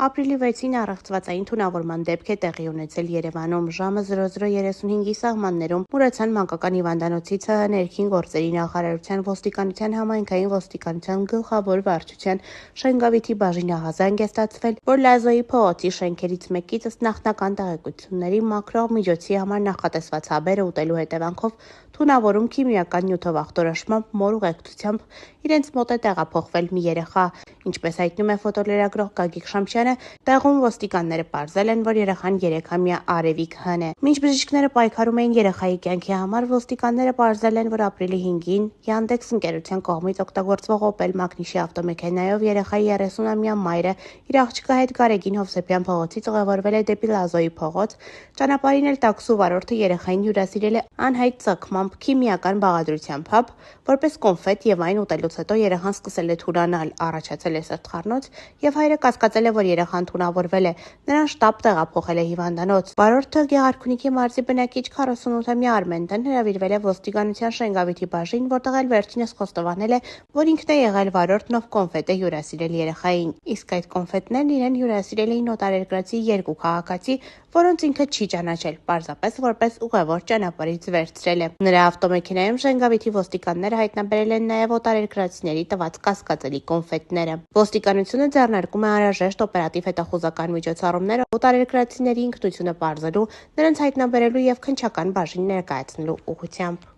Ապրիլի 6-ին առեղծվածային թունավորման դեպք է տեղի ունեցել Երևանում։ Ժամը 00:35-ի սահմաններում Մուրացյան մանկական հիվանդանոցի ՑՀ ներքին գործերի նախարարության ոստիկանության համայնքային ոստիկանության գլխավոր վարչության Շենգավիթի բաժին ահազանգ է ստացվել, որ Լազոյի փողոցի շենքերից մեկից ըստ նախնական տեղեկությունների մաքրող միջոցի համար նախատեսված հաբերը ուտելու հետևանքով թունավորում քիմիական նյութով ախտորոշմամբ մոր ուղեկցությամբ իրենց մոտ է տեղափոխվել մի երեխա։ Ինչպես հայտնում է ֆոտոլրագրող Գագիկ Շամչյանը, տեղում ոստիկանները պարզել են, որ երեխան 3-ամյա Արևիկ Հ-ն է։ Մինչ բժիշկները պայքարում էին երեխայի կյանքի համար, ոստիկանները պարզել են, որ ապրիլի 5-ին Yandex ընկերության կողմից օգտագործվող Opel Magnish-ի ավտոմեքենայով երեխայի 30-ամյա մայրը իր աղջկա հետ Գարեգին Հովսեփյան փողոցից ուղևորվել է դեպի Լազոյի փողոց։ Ճանապարհին էլ տաքսու վարորդը երեխային հյուրասիրել է անհայտ ծագմամբ քիմիական բաղադրությամբ հաբ, որպես կոնֆետ եւ այն ուտելուց հետո երեխան սկսել է թուլանալ, առաջացել է սրտխառնոց եւ հայրը կասկածել է, որ երեխան թունավորվել է։ Նրան շտապ տեղափոխել է հիվանդանոց։ Վարորդը Գեղարքունիքի մարզի բնակիչ 48-ամյա Արմենտն հրավիրվել է ոստիկանության Շենգավիթի բաժին, որտեղ էլ վերջինս խոստովանել է, որ ինքն է եղել վարորդն, ով կոնֆետ է հյուրասիրել երեխային։ Իսկ այդ կոնֆետներն իրեն հյուրասիրել էին օտարերկրացի 2 քաղաքացի, որոնց ինքը չի ճանաչել, պարզապես որպես ուղևոր ճանապարհից վերցրել է։ Նրա ավտոմեքենայում Շենգավիթի ոստիկանները հայտնաբերել են նաև օտարերկրացիների տված կասկածելի կոնֆետները։ Ոստիկանությունը ձեռնարկում է անհրաժեշտ օպերատիվ հետախուզական միջոցառումներ օտարերկրացիների ինքնությունը պարզելու, նրանց հայտնաբերելու եւ քննչական բաժին ներկայացնելու ուղղությամբ։